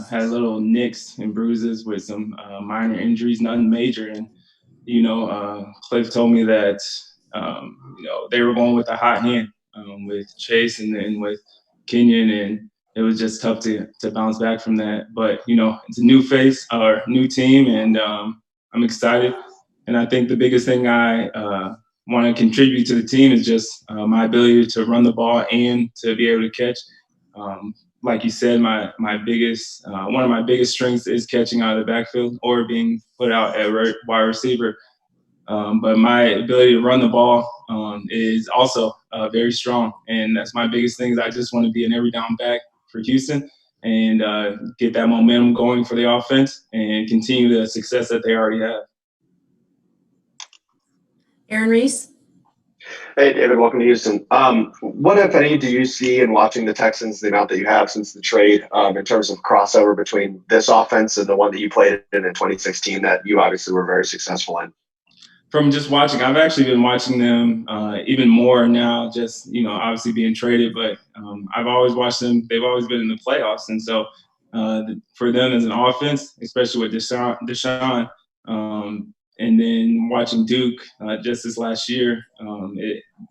had little nicks and bruises with some minor injuries, nothing major. And Cliff told me that they were going with a hot hand with Chase and with Kenyon, and it was just tough to bounce back from that. But it's a new face or new team, and I'm excited. And I think the biggest thing I want to contribute to the team is just my ability to run the ball and to be able to catch. Um, like you said, my biggest one of my biggest strengths is catching out of the backfield or being put out at wide receiver. But my ability to run the ball is also very strong, and that's my biggest thing. Is I just want to be an every down back for Houston and get that momentum going for the offense and continue the success that they already have. Aaron Reese. Hey, David, welcome to Houston. What, if any, do you see in watching the Texans, the amount that you have since the trade, in terms of crossover between this offense and the one that you played in 2016 that you obviously were very successful in? From just watching, I've actually been watching them even more now, just, obviously being traded, but I've always watched them. They've always been in the playoffs. And so for them as an offense, especially with Deshaun and then watching Duke just this last year,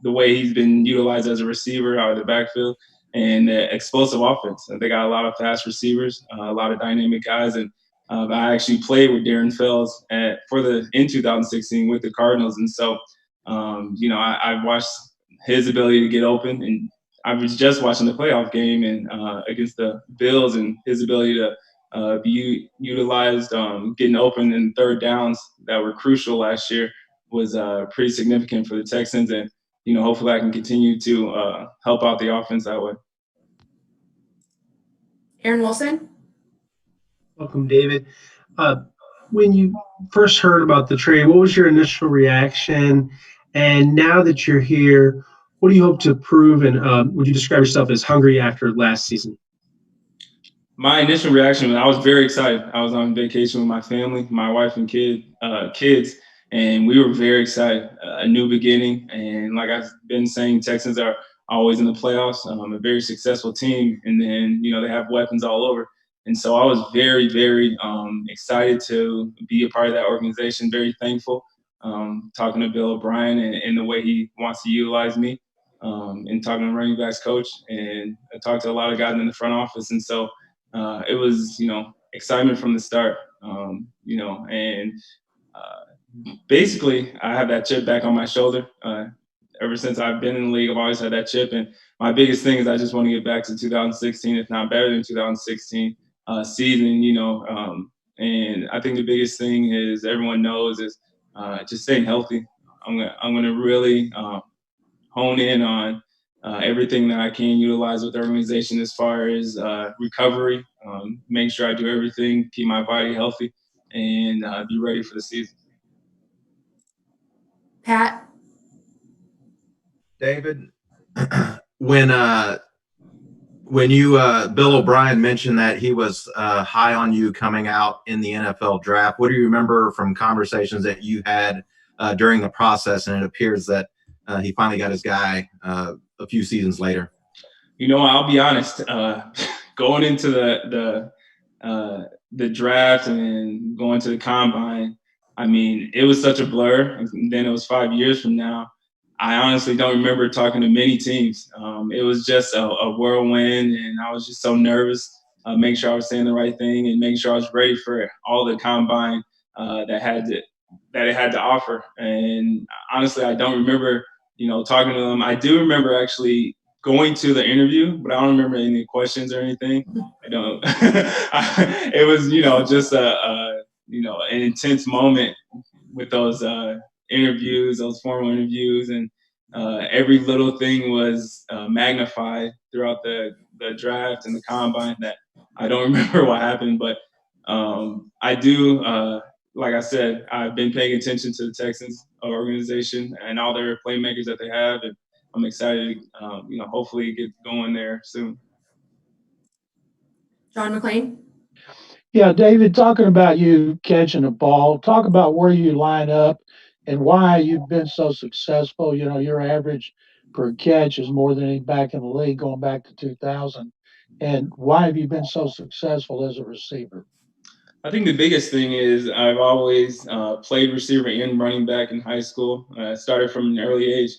the way he's been utilized as a receiver out of the backfield and the explosive offense. They got a lot of fast receivers, a lot of dynamic guys. And I actually played with Darren Fells in 2016 with the Cardinals. And so, I've watched his ability to get open. And I was just watching the playoff game and against the Bills and his ability to be utilized, getting open in third downs that were crucial last year was pretty significant for the Texans. And, hopefully I can continue to help out the offense that way. Aaron Wilson. Welcome, David. When you first heard about the trade, what was your initial reaction? And now that you're here, what do you hope to prove? And would you describe yourself as hungry after last season? My initial reaction was I was very excited. I was on vacation with my family, my wife and kids, and we were very excited. A new beginning, and like I've been saying, Texans are always in the playoffs. A very successful team, and then they have weapons all over. And so I was very, very excited to be a part of that organization. Very thankful. Talking to Bill O'Brien and the way he wants to utilize me, and talking to running backs coach, and I talked to a lot of guys in the front office, and so. It was, excitement from the start, and basically I have that chip back on my shoulder. Ever since I've been in the league, I've always had that chip. And my biggest thing is I just want to get back to 2016, if not better than 2016 season, and I think the biggest thing is everyone knows is just staying healthy. I'm gonna really hone in on everything that I can utilize with the organization as far as recovery, make sure I do everything, keep my body healthy, and be ready for the season. Pat. David, when you Bill O'Brien mentioned that he was high on you coming out in the NFL draft, what do you remember from conversations that you had during the process? And it appears that he finally got his guy a few seasons later. I'll be honest. Going into the draft and going to the combine, I mean, it was such a blur. And then it was 5 years from now. I honestly don't remember talking to many teams. It was just a whirlwind, and I was just so nervous. Make sure I was saying the right thing and making sure I was ready for all the combine that it had to offer. And honestly, I don't remember, talking to them. I do remember actually going to the interview, but I don't remember any questions or anything. I don't. It was, just an intense moment with those interviews, those formal interviews, and every little thing was magnified throughout the draft and the combine. That I don't remember what happened, but I do. Like I said, I've been paying attention to the Texans organization and all their playmakers that they have, and I'm excited to, hopefully get going there soon. John McClain. Yeah, David, talking about you catching a ball, talk about where you line up and why you've been so successful. Your average per catch is more than any back in the league going back to 2000. and why have you been so successful as a receiver? I think the biggest thing is I've always played receiver and running back in high school. I started from an early age,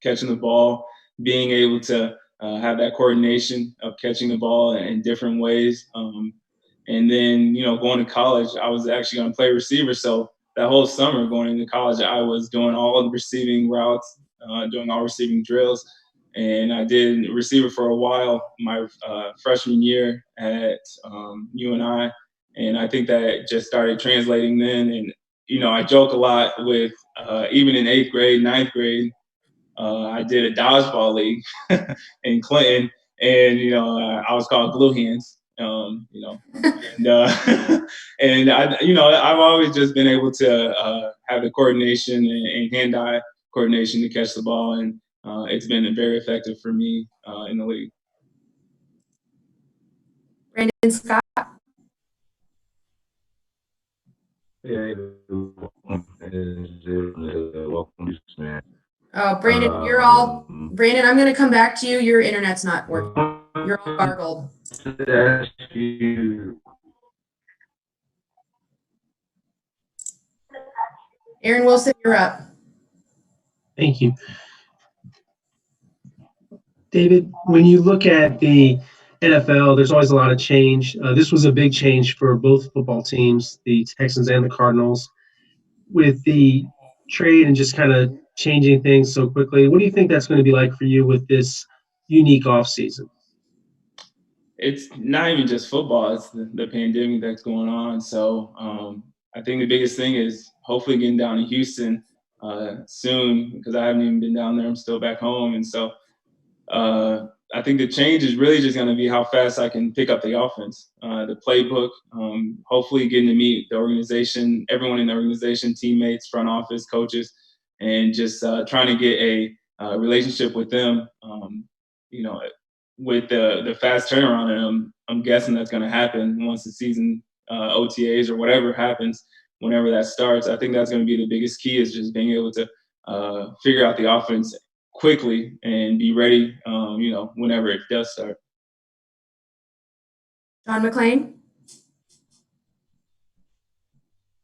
catching the ball, being able to have that coordination of catching the ball in different ways. And then, going to college, I was actually going to play receiver. So that whole summer going into college, I was doing all the receiving routes, doing all receiving drills. And I did receiver for a while my freshman year at UNI. And I think that just started translating then. And, I joke a lot with even in 8th grade, 9th grade, I did a dodgeball league in Clinton. And, I was called Glue Hands, and, and I've always just been able to have the coordination and hand-eye coordination to catch the ball. And it's been very effective for me in the league. Brandon Scott. Yeah, welcome, man. Oh, Brandon, Brandon, I'm going to come back to you. Your internet's not working. You're all gargled. Aaron Wilson, you're up. Thank you. David, when you look at the NFL, there's always a lot of change. This was a big change for both football teams, the Texans and the Cardinals. With the trade and just kind of changing things so quickly, what do you think that's going to be like for you with this unique offseason? It's not even just football, it's the pandemic that's going on. So I think the biggest thing is hopefully getting down to Houston soon, because I haven't even been down there. I'm still back home. And so I think the change is really just going to be how fast I can pick up the offense, the playbook, hopefully getting to meet the organization, everyone in the organization, teammates, front office, coaches, and just trying to get a relationship with them. With the fast turnaround, and I'm guessing that's going to happen once the season OTAs or whatever happens, whenever that starts. I think that's going to be the biggest key, is just being able to figure out the offense quickly and be ready, whenever it does start. John McClain.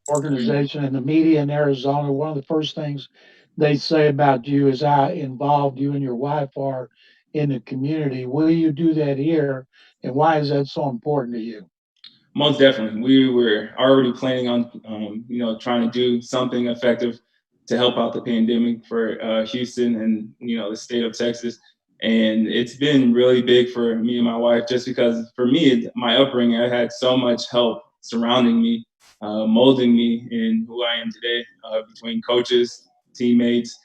Organization and the media in Arizona, one of the first things they say about you is how involved you and your wife are in the community. Will you do that here, and why is that so important to you? Most definitely. We were already planning on, trying to do something effective to help out the pandemic for Houston and, the state of Texas. And it's been really big for me and my wife, just because for me, my upbringing, I had so much help surrounding me, molding me in who I am today, between coaches, teammates,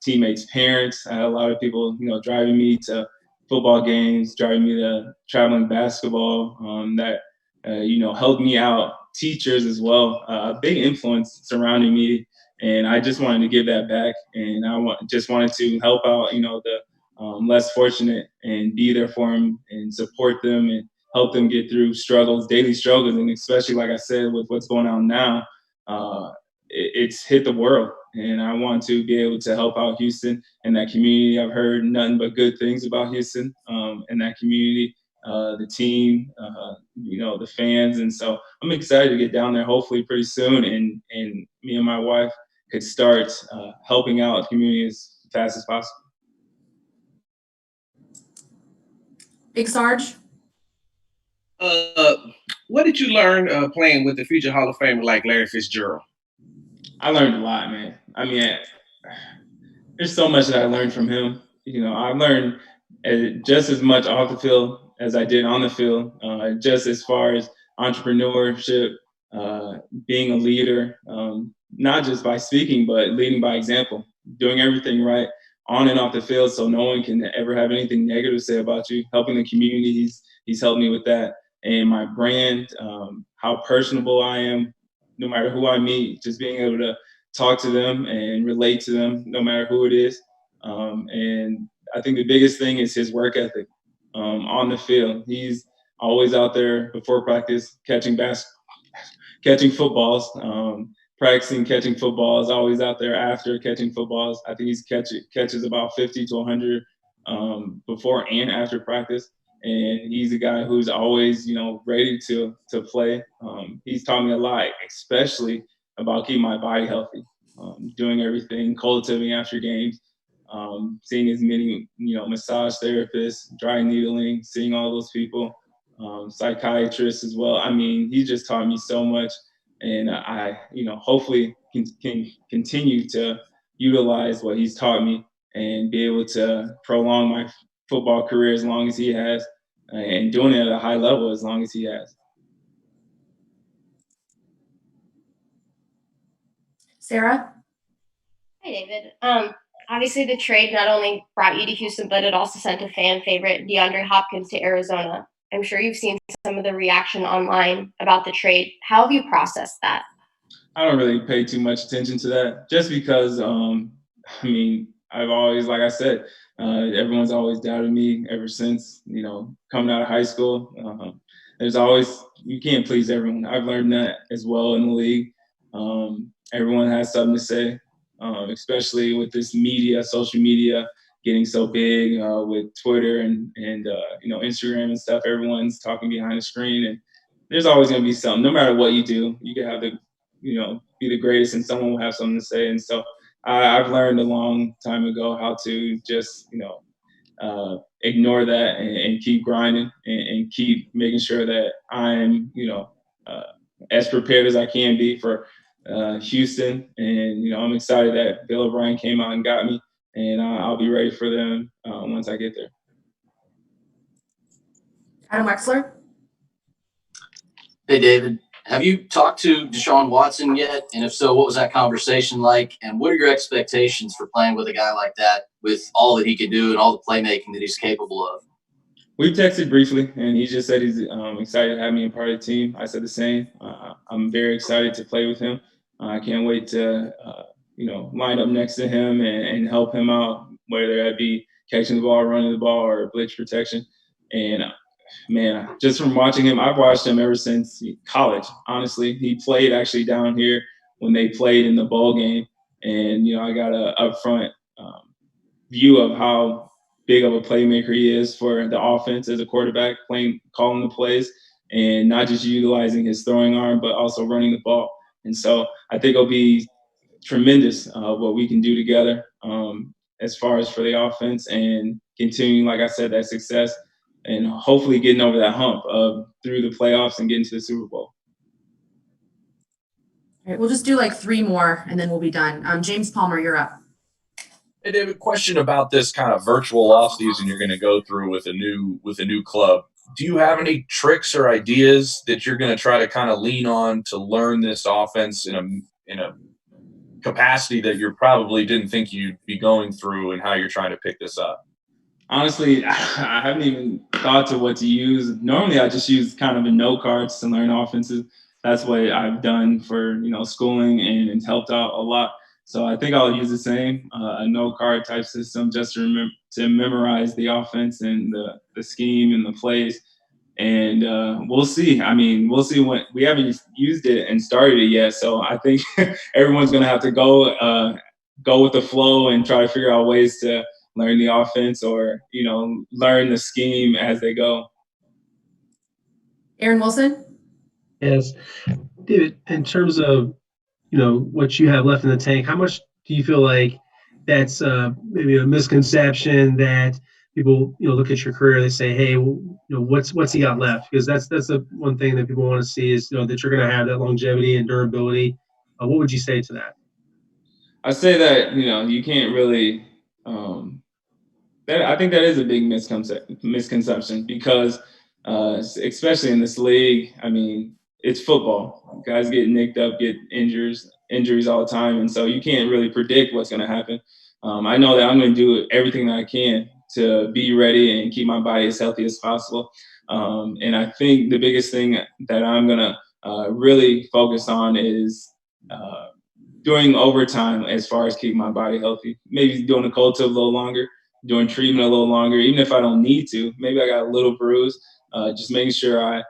teammates' parents. I had a lot of people, driving me to football games, driving me to traveling basketball, that helped me out. Teachers as well, a big influence surrounding me, and I just wanted to give that back. And just wanted to help out, the less fortunate, and be there for them and support them and help them get through daily struggles, and especially, like I said, with what's going on now, it's hit the world. And I want to be able to help out Houston and that community. I've heard nothing but good things about Houston and that community, the team, the fans. And so I'm excited to get down there hopefully pretty soon. And me and my wife could start helping out the community as fast as possible. Big Sarge. What did you learn playing with the future Hall of Famer like Larry Fitzgerald? I learned a lot, man. I mean, there's so much that I learned from him. I learned just as much off the field as I did on the field, just as far as entrepreneurship, being a leader, not just by speaking, but leading by example, doing everything right on and off the field so no one can ever have anything negative to say about you, helping the community. He's helped me with that. And my brand, how personable I am, no matter who I meet, just being able to talk to them and relate to them, no matter who it is. And I think the biggest thing is his work ethic on the field. He's always out there before practice catching footballs, practicing catching footballs, always out there after catching footballs. I think he's catches about 50 to 100 before and after practice. and he's a guy who's always, ready to play. He's taught me a lot, especially about keeping my body healthy, doing everything, cold tubbing after games, seeing as many, massage therapists, dry needling, seeing all those people, psychiatrists as well. I mean, he just taught me so much, and I, hopefully can continue to utilize what he's taught me and be able to prolong my football career as long as he has, and doing it at a high level as long as he has. Sarah? Hi, David. Obviously, the trade not only brought you to Houston, but it also sent a fan favorite, DeAndre Hopkins, to Arizona. I'm sure you've seen some of the reaction online about the trade. How have you processed that? I don't really pay too much attention to that, just because, I've always, like I said, everyone's always doubted me ever since, coming out of high school. There's always, you can't please everyone. I've learned that as well in the league. Everyone has something to say, especially with this media, social media getting so big, with Twitter and Instagram and stuff. Everyone's talking behind the screen, and there's always going to be something. No matter what you do, you can have to, be the greatest, and someone will have something to say. And so I've learned a long time ago how to just, ignore that and keep grinding, and keep making sure that I'm, as prepared as I can be for Houston. And, I'm excited that Bill O'Brien came out and got me, and I'll be ready for them once I get there. Adam Wexler? Hey, David. Have you talked to Deshaun Watson yet? And if so, what was that conversation like? And what are your expectations for playing with a guy like that, with all that he can do and all the playmaking that he's capable of? We texted briefly, and he just said he's excited to have me a part of the team. I said the same. I'm very excited to play with him. I can't wait to, line up next to him and help him out, whether that be catching the ball, running the ball, or blitz protection. And man, just from watching him, I've watched him ever since college. Honestly, he played actually down here when they played in the bowl game, and I got a upfront view of how big of a playmaker he is for the offense as a quarterback, calling the plays, and not just utilizing his throwing arm, but also running the ball. And so I think it'll be tremendous what we can do together, as far as for the offense, and continuing, like I said, that success, and hopefully getting over that hump of through the playoffs and getting to the Super Bowl. All right, we'll just do like 3 more and then we'll be done. James Palmer, you're up. Hey, David, question about this kind of virtual offseason you're going to go through with a new club. Do you have any tricks or ideas that you're going to try to kind of lean on to learn this offense in a capacity that you probably didn't think you'd be going through, and how you're trying to pick this up? Honestly, I haven't even thought to what to use. Normally, I just use kind of a note cards to learn offenses. That's what I've done for schooling, and it's helped out a lot. So I think I'll use the same, a note card type system, just to memorize the offense and the scheme and the plays. And we'll see. I mean, we'll see when we haven't used it and started it yet. So I think everyone's going to have to go with the flow and try to figure out ways to learn the offense, or, learn the scheme as they go. Aaron Wilson? Yes. David, in terms of, what you have left in the tank, how much do you feel like that's maybe a misconception that people, look at your career, they say, hey, what's he got left? Because that's the one thing that people want to see is, that you're going to have that longevity and durability. What would you say to that? I say that, you can't really I think that is a big misconception, because especially in this league, I mean, it's football. Guys get nicked up, get injuries all the time, and so you can't really predict what's going to happen. I know that I'm going to do everything that I can to be ready and keep my body as healthy as possible. And I think the biggest thing that I'm going to really focus on is doing overtime as far as keeping my body healthy. Maybe doing a cold tub a little longer, doing treatment a little longer, even if I don't need to. Maybe I got a little bruise, just making sure I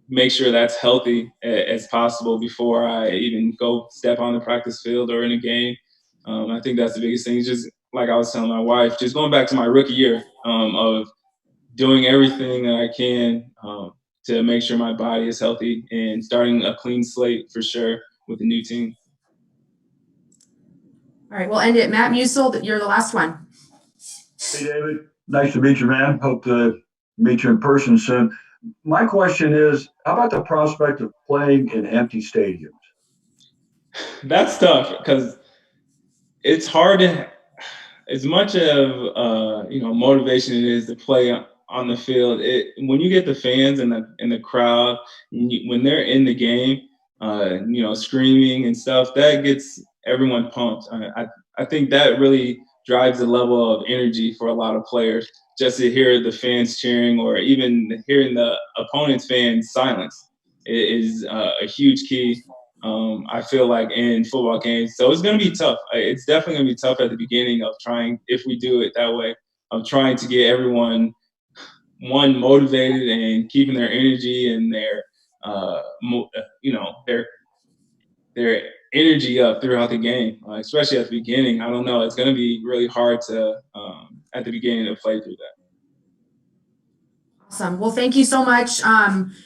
make sure that's healthy as possible before I even go step on the practice field or in a game. I think that's the biggest thing. Just like I was telling my wife, just going back to my rookie year of doing everything that I can to make sure my body is healthy and starting a clean slate for sure with a new team. All right, we'll end it. Matt Musil, you're the last one. Hey, David. Nice to meet you, man. Hope to meet you in person soon. My question is, how about the prospect of playing in empty stadiums? That's tough because it's hard to, as much of motivation it is to play on the field. When you get the fans and the crowd, when they're in the game, screaming and stuff, that gets everyone pumped. I think that really drives the level of energy for a lot of players. Just to hear the fans cheering, or even hearing the opponent's fans silence, is a huge key. I feel like in football games, so it's going to be tough. It's definitely going to be tough at the beginning of trying, if we do it that way, of trying to get everyone motivated and keeping their energy and their energy up throughout the game, especially at the beginning. I don't know. It's going to be really hard to at the beginning to play through that. Awesome. Well, thank you so much.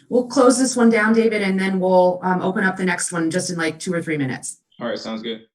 We'll close this one down, David, and then we'll open up the next one just in like 2 or 3 minutes. All right, sounds good.